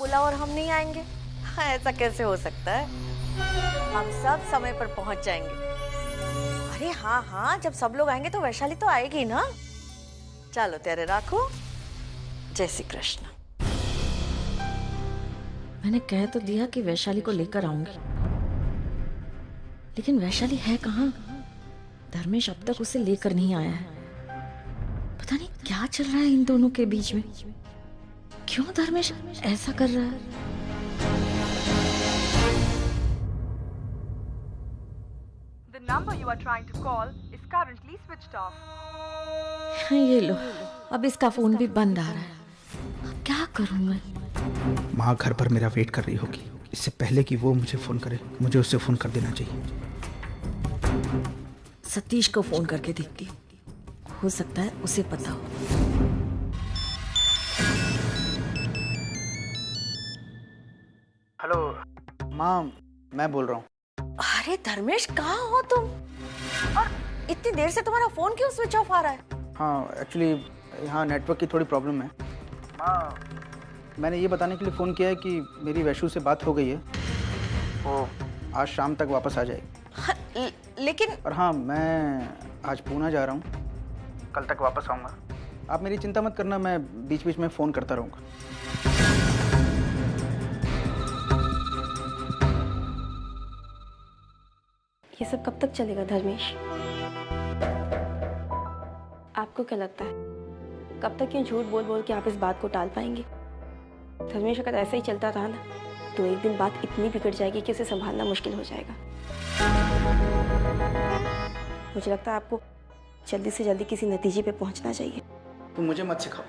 बोला और हम नहीं आएंगे? हाँ, ऐसा कैसे हो सकता है? हम सब समय पर पहुंच जाएंगे। अरे हाँ हाँ, जब सब लोग आएंगे तो वैशाली तो आएगी ना। चलो तेरे राखो। जय श्री कृष्ण। मैंने कह तो दिया कि वैशाली को लेकर आऊंगी, लेकिन वैशाली है कहाँ? धर्मेश अब तक उसे लेकर नहीं आया है। पता नहीं क्या चल रहा है इन दोनों के बीच में। क्यों धर्मेश ऐसा कर रहा है? The number you are trying to call is currently switched off. ये लो, अब इसका फोन भी बंद आ रहा है। अब क्या करूं मैं? माँ घर पर मेरा वेट कर रही होगी। इससे पहले कि वो मुझे फोन करे, मुझे उससे फोन कर देना चाहिए। सतीश को फोन करके देखती हूँ, हो सकता है उसे पता हो। हेलो माँ, मैं बोल रहा हूँ। अरे धर्मेश, कहाँ हो तुम? और इतनी देर से तुम्हारा फोन क्यों स्विच ऑफ आ रहा है? हाँ एक्चुअली यहाँ नेटवर्क की थोड़ी प्रॉब्लम है। माँ, मैंने ये बताने के लिए फ़ोन किया है कि मेरी वैशु से बात हो गई है, वो आज शाम तक वापस आ जाएगी। हाँ, लेकिन और हाँ, मैं आज पूना जा रहा हूँ, कल तक वापस आऊँगा। आप मेरी चिंता मत करना, मैं बीच बीच में फ़ोन करता रहूँगा। ये सब कब तक चलेगा धर्मेश? आपको क्या लगता है कब तक यूं झूठ बोल बोल के आप इस बात को टाल पाएंगे? धर्मेश अगर ऐसा ही चलता रहा ना तो एक दिन बात इतनी बिगड़ जाएगी कि उसे संभालना मुश्किल हो जाएगा। मुझे लगता है आपको जल्दी से जल्दी किसी नतीजे पे पहुंचना चाहिए। तुम मुझे मत सिखाओ,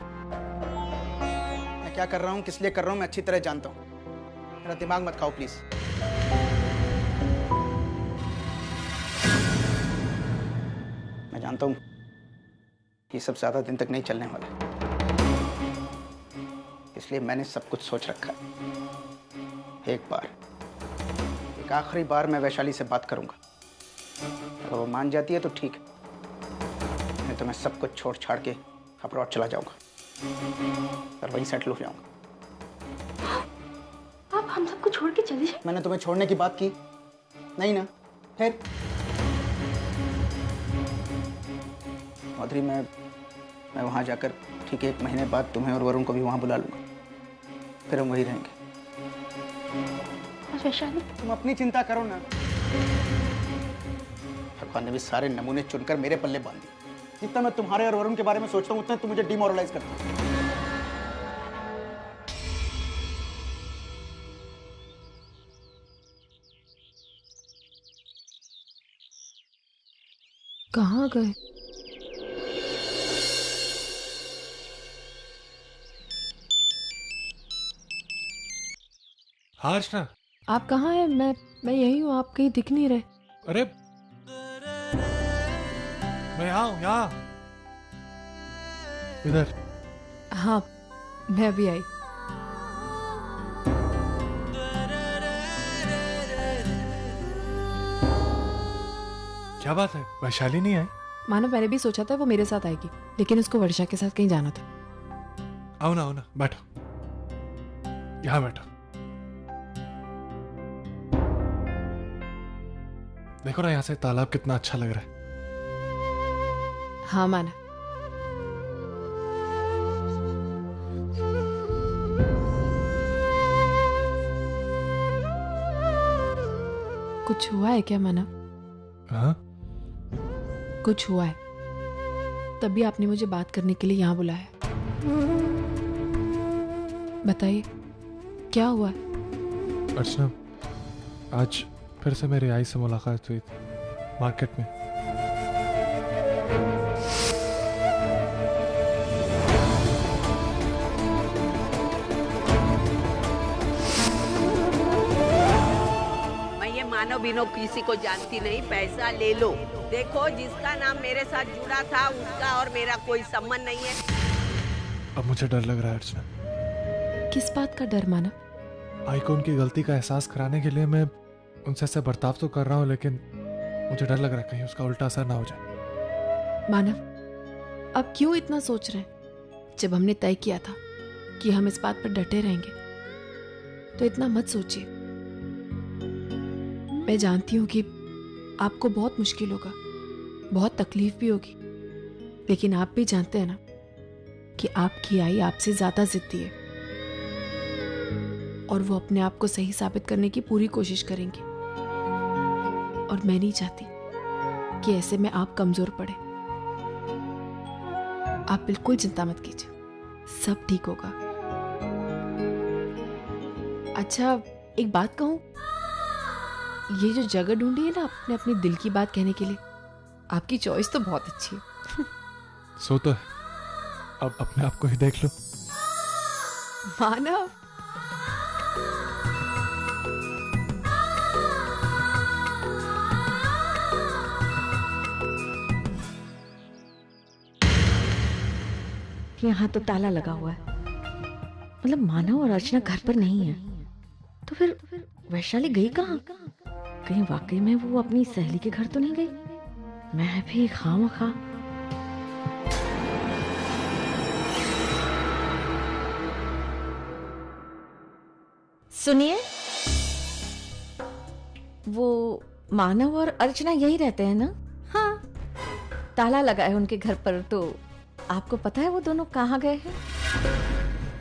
मैं क्या कर रहा हूँ, किस लिए कर रहा हूँ, मैं अच्छी तरह जानता हूँ। मेरा दिमाग मत खाओ प्लीज। मैं जानता हूँ ये सब ज्यादा दिन तक नहीं चलने वाला, इसलिए मैंने सब कुछ सोच रखा है। एक आखिरी बार मैं वैशाली से बात करूंगा। अगर वो मान जाती है तो ठीक है, नहीं तो मैं सब कुछ छोड़ छाड़ के अब्रॉड चला जाऊंगा और वहीं सेटल हो जाऊंगा। आप हम सबको छोड़ के चले जाए? मैंने तुम्हें छोड़ने की बात की नहीं ना? फिर माधुरी, मैं वहां जाकर ठीक 1 महीने बाद तुम्हें और वरुण को भी वहां बुला लूंगा, फिर हम वहीं रहेंगे। वैशाली, तुम अपनी चिंता करो ना। भगवान ने भी सारे नमूने चुनकर मेरे पल्ले बांध दिए। जितना मैं तुम्हारे और वरुण के बारे में सोचता हूँ उतना तुम मुझे डिमोरलाइज करते हो। कहाँ गए? हाँ अर्चना, आप कहाँ हैं? मैं यही हूँ, आप कहीं दिख नहीं रहे। अरे मैं यहाँ हूँ, यहाँ इधर। हाँ, मैं अभी आई। क्या बात है, वैशाली नहीं आई? मानो मैंने भी सोचा था वो मेरे साथ आएगी, लेकिन उसको वर्षा के साथ कहीं जाना था। आओ ना, बैठो, यहाँ बैठो। देखो ना यहाँ से तालाब कितना अच्छा लग रहा है। हाँ माना। कुछ हुआ है क्या माना? हाँ? कुछ हुआ है तभी आपने मुझे बात करने के लिए यहाँ बुलाया। बताइए क्या हुआ है? अर्चना, आज फिर से मेरी आई से मुलाकात हुई थी मार्केट में। मैं ये मानो बिनो किसी को जानती नहीं, पैसा ले लो। देखो, जिसका नाम मेरे साथ जुड़ा था उसका और मेरा कोई संबंध नहीं है। अब मुझे डर लग रहा है अर्चना। किस बात का डर माना? आई को उनकी गलती का एहसास कराने के लिए मैं उनसे ऐसे बर्ताव तो कर रहा हूँ, लेकिन मुझे डर लग रहा है कहीं उसका उल्टा असर ना हो जाए। मानव, अब क्यों इतना सोच रहे हैं? जब हमने तय किया था कि हम इस बात पर डटे रहेंगे तो इतना मत सोचिए। मैं जानती हूँ कि आपको बहुत मुश्किल होगा, बहुत तकलीफ भी होगी, लेकिन आप भी जानते हैं ना कि आपकी आई आपसे ज्यादा जिद्दी है और वो अपने आप को सही साबित करने की पूरी कोशिश करेंगी। और मैं नहीं चाहती कि ऐसे में आप कमजोर पड़े। आप बिल्कुल चिंता मत कीजिए, सब ठीक होगा। अच्छा, एक बात कहूं, ये जो जगह ढूंढी है ना आपने अपने दिल की बात कहने के लिए, आपकी चॉइस तो बहुत अच्छी है। सो तो है, अब अपने आप को ही देख लो। मानव, यहाँ तो ताला लगा हुआ है, मतलब मानव और अर्चना घर पर नहीं है, तो फिर वैशाली गई कहाँ? कहीं वाकई में वो अपनी सहेली के घर तो नहीं गई? मैं भी खामखा। सुनिए, वो मानव और अर्चना यही रहते हैं ना? हाँ, ताला लगा है उनके घर पर, तो आपको पता है वो दोनों कहाँ गए हैं?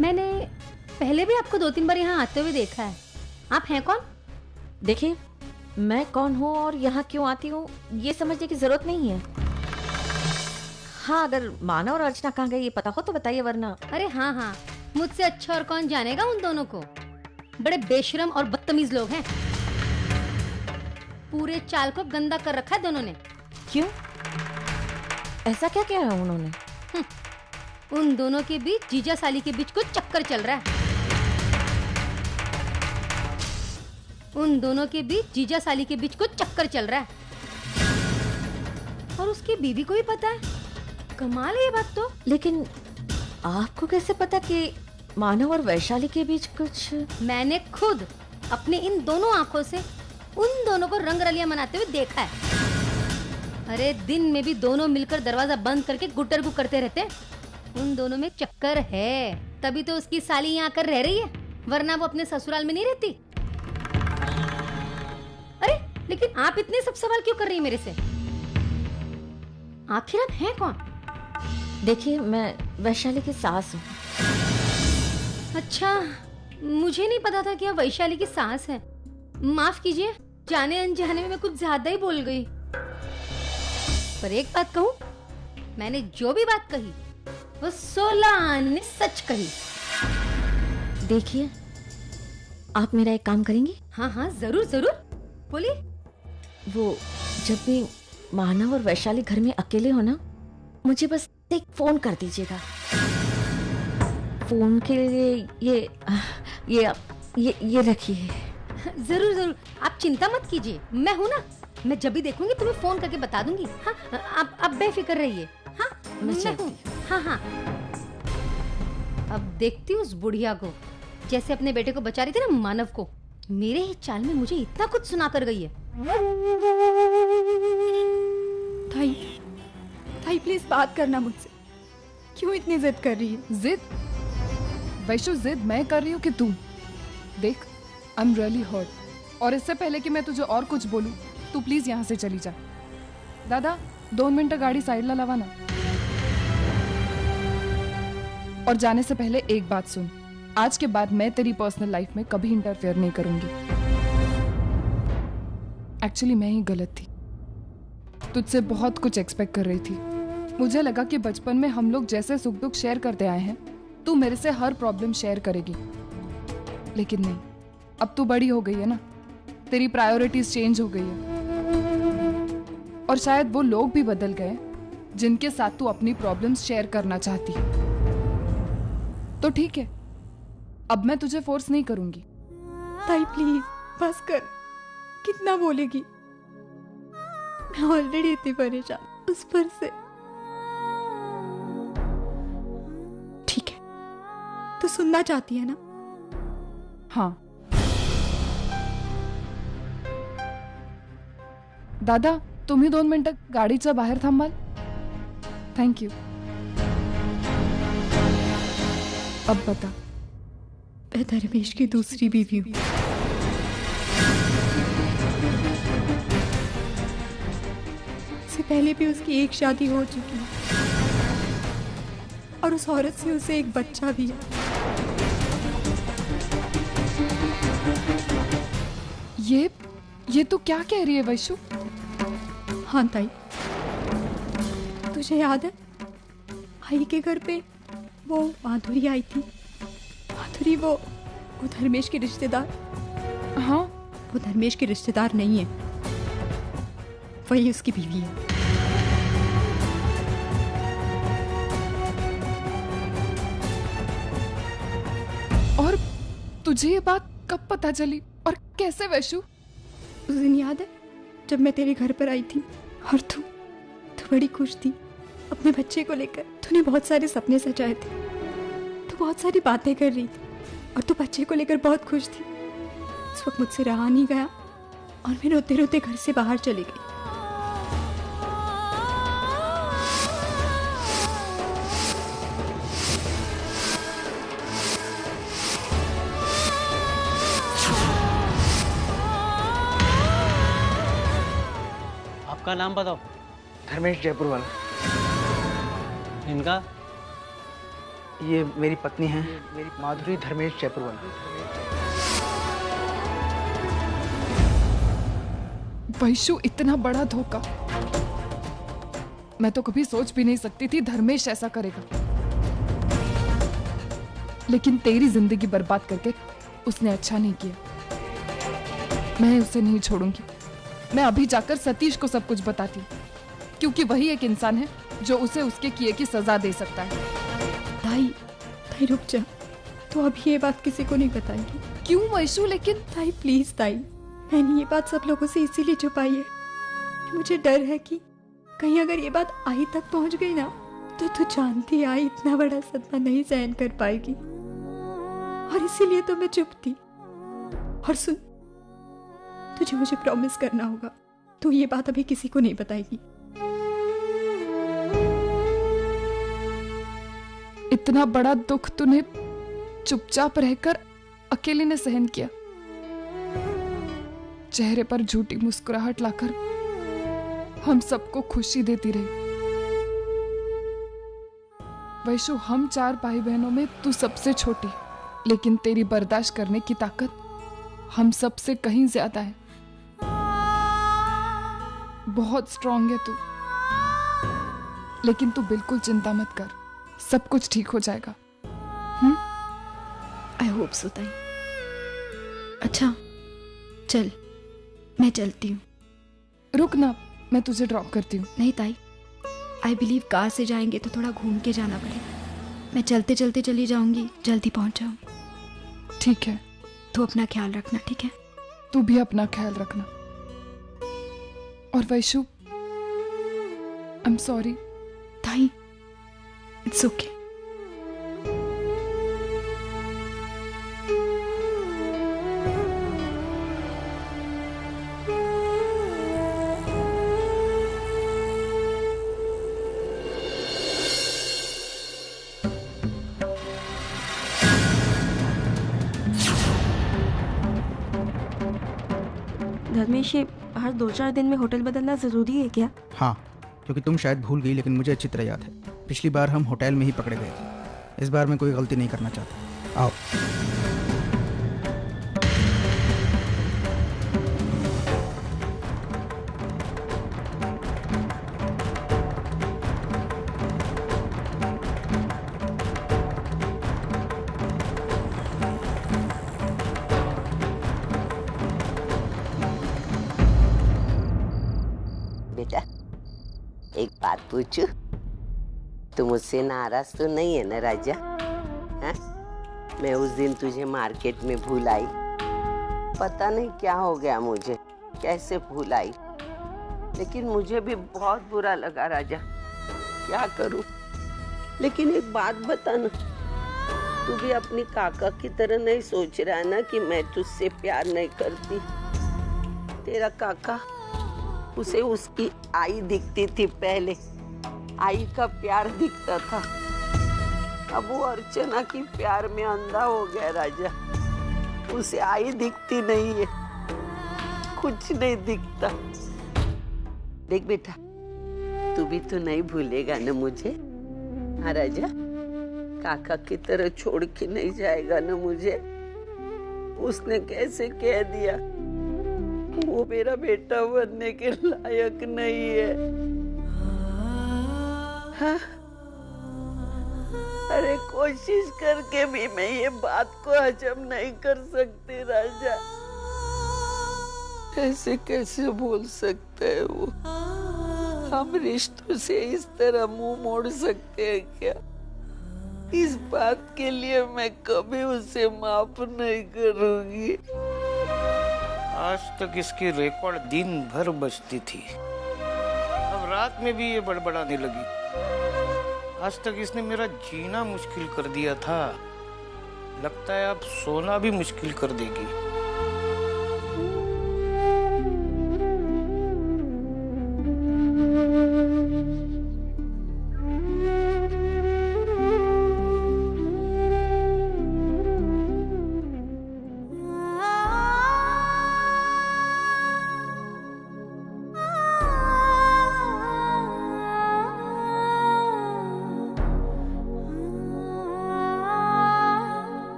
मैंने पहले भी आपको 2-3 बार यहाँ आते हुए देखा है। आप हैं कौन? देखिए, मैं कौन हूँ और यहाँ क्यों आती हूँ ये समझने की जरूरत नहीं है। हाँ, अगर मानव और अर्चना कहाँ गए ये पता हो तो बताइए, वरना। अरे हाँ हाँ, मुझसे अच्छा और कौन जानेगा उन दोनों को। बड़े बेशरम और बदतमीज लोग हैं। पूरे चाल को गंदा कर रखा है दोनों ने। क्यों? ऐसा क्या किया है उन्होंने? उन दोनों के बीच, जीजा साली के बीच कुछ चक्कर चल रहा है। उन दोनों के बीच, जीजा साली के बीच कुछ चक्कर चल रहा है, और उसकी बीवी को भी पता है। कमाल है ये बात तो। लेकिन आपको कैसे पता कि मानव और वैशाली के बीच कुछ? मैंने खुद अपने इन दोनों आंखों से उन दोनों को रंगरलियां मनाते हुए देखा है। अरे दिन में भी दोनों मिलकर दरवाजा बंद करके गुटरगु करते रहते हैं। उन दोनों में चक्कर है, तभी तो उसकी साली यहाँ आकर रह रही है, वरना वो अपने ससुराल में नहीं रहती। अरे लेकिन आप इतने सब सवाल क्यों कर रही हैं मेरे से? आखिर आप हैं कौन? देखिए, मैं वैशाली की सास हूँ। अच्छा, मुझे नहीं पता था कि आप वैशाली की सास हैं। माफ कीजिए, जाने अनजाने में मैं कुछ ज्यादा ही बोल गई। पर एक बात कहूँ, मैंने जो भी बात कही वो 16 आने सच कही। देखिए, आप मेरा एक काम करेंगी? हाँ हाँ, जरूर जरूर, बोलिए। वो जब भी मानव और वैशाली घर में अकेले हो ना, मुझे बस एक फोन कर दीजिएगा। फोन के लिए ये रखिए। जरूर जरूर, आप चिंता मत कीजिए, मैं हूँ ना। मैं जब भी देखूंगी तुम्हें फोन करके बता दूंगी। हाँ, आप बेफिक्र रहिए। हाँ, मैं हूँ। हाँ हाँ, अब देखती हूँ उस बुढ़िया को, जैसे अपने बेटे को बचा रही थी ना मानव को। मेरे ही चाल में मुझे इतना कुछ सुना कर गई है। ताई प्लीज बात करना मुझसे। क्यों इतनी जिद कर रही है? जिद? वैशु, जिद मैं कर रही हूँ कि तू? देख, आई एम रियली हर्ट, और इससे पहले कि मैं तुझे और कुछ बोलूँ, तू प्लीज यहाँ से चली जा। दादा, 2 मिनट गाड़ी साइड ला लवाना। और जाने से पहले एक बात सुन, आज के बाद मैं तेरी पर्सनल लाइफ में कभी इंटरफेयर नहीं करूंगी। एक्चुअली मैं ही गलत थी, तुझसे बहुत कुछ एक्सपेक्ट कर रही थी। मुझे लगा कि बचपन में हम लोग जैसे सुख दुख शेयर करते आए हैं, तू मेरे से हर प्रॉब्लम शेयर करेगी। लेकिन नहीं, अब तू बड़ी हो गई है ना, तेरी प्रायोरिटीज चेंज हो गई है, और शायद वो लोग भी बदल गए जिनके साथ तू अपनी प्रॉब्लम्स शेयर करना चाहती है। तो ठीक है, अब मैं तुझे फोर्स नहीं करूंगी। ताई प्लीज बस कर, कितना बोलेगी? मैं ऑलरेडी इतनी परेशान उस पर से। ठीक है, तू सुनना चाहती है ना? हाँ दादा, तुम्ही 2 मिनिटं गाडीच्या बाहेर थांबाल? Thank you. अब बता, मैं धर्मेश की दूसरी बीवी हूँ। इससे पहले भी उसकी एक शादी हो चुकी है और उस औरत से उसे एक बच्चा भी है। ये तू क्या कह रही है वैशु? हाँ ताई, तुझे याद है आई के घर पे वो माधुरी आई थी? माधुरी वो धर्मेश के रिश्तेदार। हाँ, वो धर्मेश के रिश्तेदार नहीं है, वही उसकी बीवी है। और तुझे ये बात कब पता चली और कैसे वैशु? उस दिन याद है जब मैं तेरे घर पर आई थी और तू बड़ी खुश थी अपने बच्चे को लेकर। तूने बहुत सारे सपने सजाए थे, तू बहुत सारी बातें कर रही थी और तू बच्चे को लेकर बहुत खुश थी। उस वक्त मुझसे रहा नहीं गया और मैं रोते रोते घर से बाहर चली गई। आपका नाम बताओ। धर्मेश जयपुर वाला। इनका? ये मेरी पत्नी है, मेरी माधुरी धर्मेश जयपुर वाला। वैशु, इतना बड़ा धोखा मैं तो कभी सोच भी नहीं सकती थी धर्मेश ऐसा करेगा। लेकिन तेरी जिंदगी बर्बाद करके उसने अच्छा नहीं किया। मैं उसे नहीं छोड़ूंगी। मैं अभी जाकर सतीश को सब कुछ बताती हूँ, क्योंकि वही एक इंसान है जो उसे उसके किए की सजा दे सकता है। ताई रुक जा, तो अभी ये बात किसी को नहीं बताएगी? क्यों वैशु? लेकिन ताई प्लीज ताई, मैंने ये बात सब लोगों से इसीलिए छुपाई है। मुझे डर है कि कहीं अगर ये बात आई तक पहुंच गई ना, तो तू जानती है आई इतना बड़ा सदमा नहीं सहन कर पाएगी, और इसीलिए तो मैं चुप थी। और सुन, तुझे मुझे प्रॉमिस करना होगा, तू ये बात अभी किसी को नहीं बताएगी। इतना बड़ा दुख तूने चुपचाप रहकर अकेले ने सहन किया, चेहरे पर झूठी मुस्कुराहट लाकर हम सबको खुशी देती रही। वैशु, हम 4 भाई बहनों में तू सबसे छोटी, लेकिन तेरी बर्दाश्त करने की ताकत हम सबसे कहीं ज्यादा है। बहुत स्ट्रांग है तू, लेकिन तू बिल्कुल चिंता मत कर, सब कुछ ठीक हो जाएगा। आई होप सो ताई। अच्छा चल, मैं चलती हूँ। रुक ना, मैं तुझे ड्रॉप करती हूँ। नहीं ताई, आई बिलीव कार से जाएंगे तो थोड़ा घूम के जाना पड़ेगा। मैं चलते चलते चली जाऊंगी, जल्दी पहुंच जाऊंगी। ठीक है, तू अपना ख्याल रखना, ठीक है? तू भी अपना ख्याल रखना। और वैशु, आई एम सॉरी। ताई, इट्स ओके। धर्मेश, ये हर 2-4 दिन में होटल बदलना जरूरी है क्या? हाँ, क्योंकि तुम शायद भूल गई, लेकिन मुझे अच्छी तरह याद है। पिछली बार हम होटल में ही पकड़े गए थे। इस बार मैं कोई गलती नहीं करना चाहता। आओ। बेटा, एक बात पूछूं? तू मुझसे नाराज तो नहीं है ना राजा? हाँ? मैं उस दिन तुझे मार्केट में भूल आई, पता नहीं क्या हो गया मुझे, कैसे भूल आई, लेकिन मुझे भी बहुत बुरा लगा राजा। क्या करूं? लेकिन एक बात बता ना, तू भी अपनी काका की तरह नहीं सोच रहा है ना कि मैं तुझसे प्यार नहीं करती? तेरा काका, उसे उसकी आई दिखती थी पहले, आई का प्यार दिखता था। अब वो अर्चना की प्यार में अंधा हो गया राजा। उसे आई दिखती नहीं है, कुछ नहीं दिखता। देख बेटा, तू भी तो नहीं भूलेगा ना मुझे? हाँ राजा, काका की तरह छोड़ के नहीं जाएगा ना मुझे? उसने कैसे कह दिया वो मेरा बेटा बनने के लायक नहीं है? हाँ? अरे कोशिश करके भी मैं ये बात को हजम नहीं कर सकती राजा। ऐसे कैसे बोल सकता है वो? हम रिश्तों से इस तरह मुंह मोड़ सकते हैं क्या? इस बात के लिए मैं कभी उसे माफ नहीं करूंगी। आज तक इसकी रिकॉर्ड दिन भर बजती थी, अब रात में भी ये बड़बड़ाने लगी। आज तक इसने मेरा जीना मुश्किल कर दिया था, लगता है अब सोना भी मुश्किल कर देगी।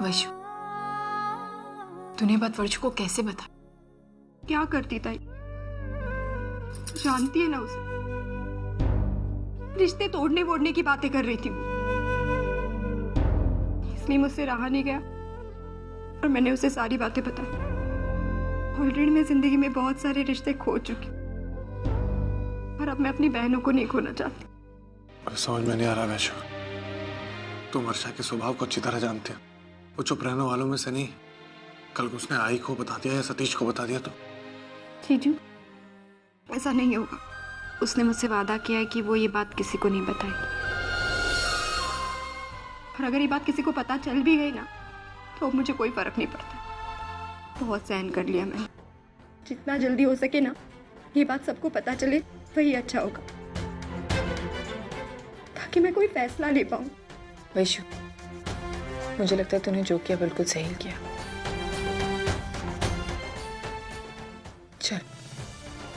वैशु, तूने बात वर्षु को कैसे बता? क्या करती ताई, जानती है ना उसे, रिश्ते तोड़ने वोड़ने की बातें कर रही थी वो। इसलिए मुझसे रहा नहीं गया और मैंने उसे सारी बातें बताई। ऑलरेडी मैं जिंदगी में बहुत सारे रिश्ते खो चुकी और अब मैं अपनी बहनों को नहीं खोना चाहती। समझ में नहीं आ रहा वैशु, तुम वर्षा के स्वभाव को अच्छी तरह जानते हो। वो चुप रहने वालों में से नहीं। कल को उसने आई को बता दिया या सतीश को बता दिया तो? जीजू, ऐसा नहीं होगा। उसने मुझसे वादा किया है कि वो ये बात किसी को नहीं बताएगी। और अगर ये बात किसी को पता चल भी गई ना तो मुझे कोई फर्क नहीं पड़ता। बहुत सहन कर लिया मैंने। जितना जल्दी हो सके ना ये बात सबको पता चले वही अच्छा होगा, ताकि मैं कोई फैसला ले पाऊं। वैशु, मुझे लगता है तूने जो किया बिल्कुल सही किया। चल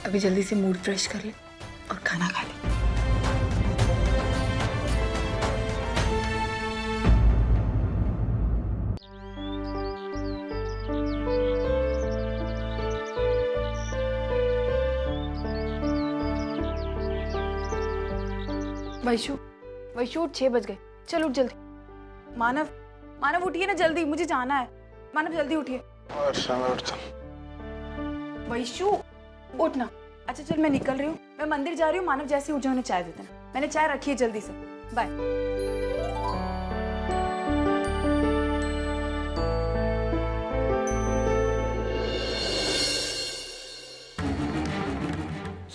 अभी जल्दी से मूड फ्रेश कर ले और खाना खा ले। वैशु, वैशु उठ, 6 बज गए। चल उठ जल्दी। मानव, मानव उठिए ना जल्दी, मुझे जाना है। मानव जल्दी उठिए। वैशु उठना। अच्छा चल मैं निकल रही हूँ, मैं मंदिर जा रही हूँ। मानव जैसे उठ जाओ उन्हें चाय दे देना। मैंने चाय रखी है, जल्दी से। बाय।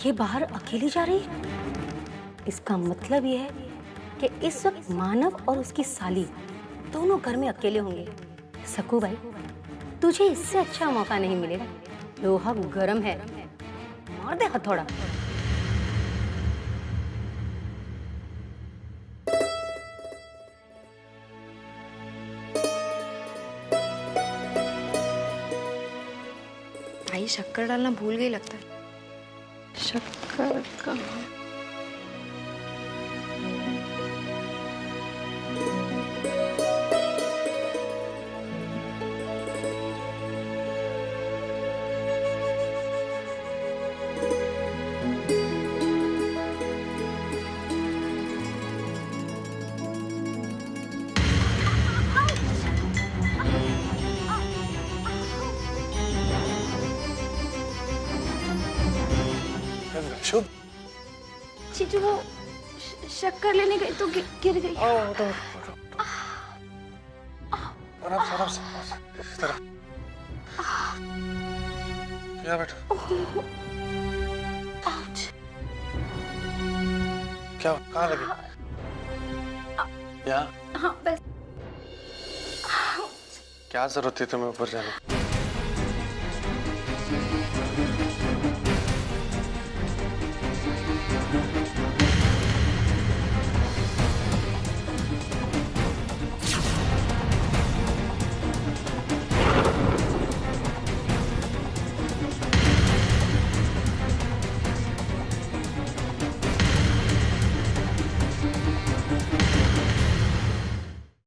ये बाहर अकेली जा रही है? इसका मतलब ये है कि इस वक्त मानव और उसकी साली दोनों घर में अकेले होंगे। सकू भाई, तुझे इससे अच्छा मौका नहीं मिलेगा। लोहा गरम है, मार दे हथौड़ा। भाई शक्कर डालना भूल गई लगता है। शक्कर कहाँ? शुभ, चीचू वो शक्कर लेने गई तो गिर गई। आराम से क्या बेटा? क्या कहाँ लगी? यहाँ? हाँ बस। क्या जरूरत थी तुम्हें ऊपर जाने की?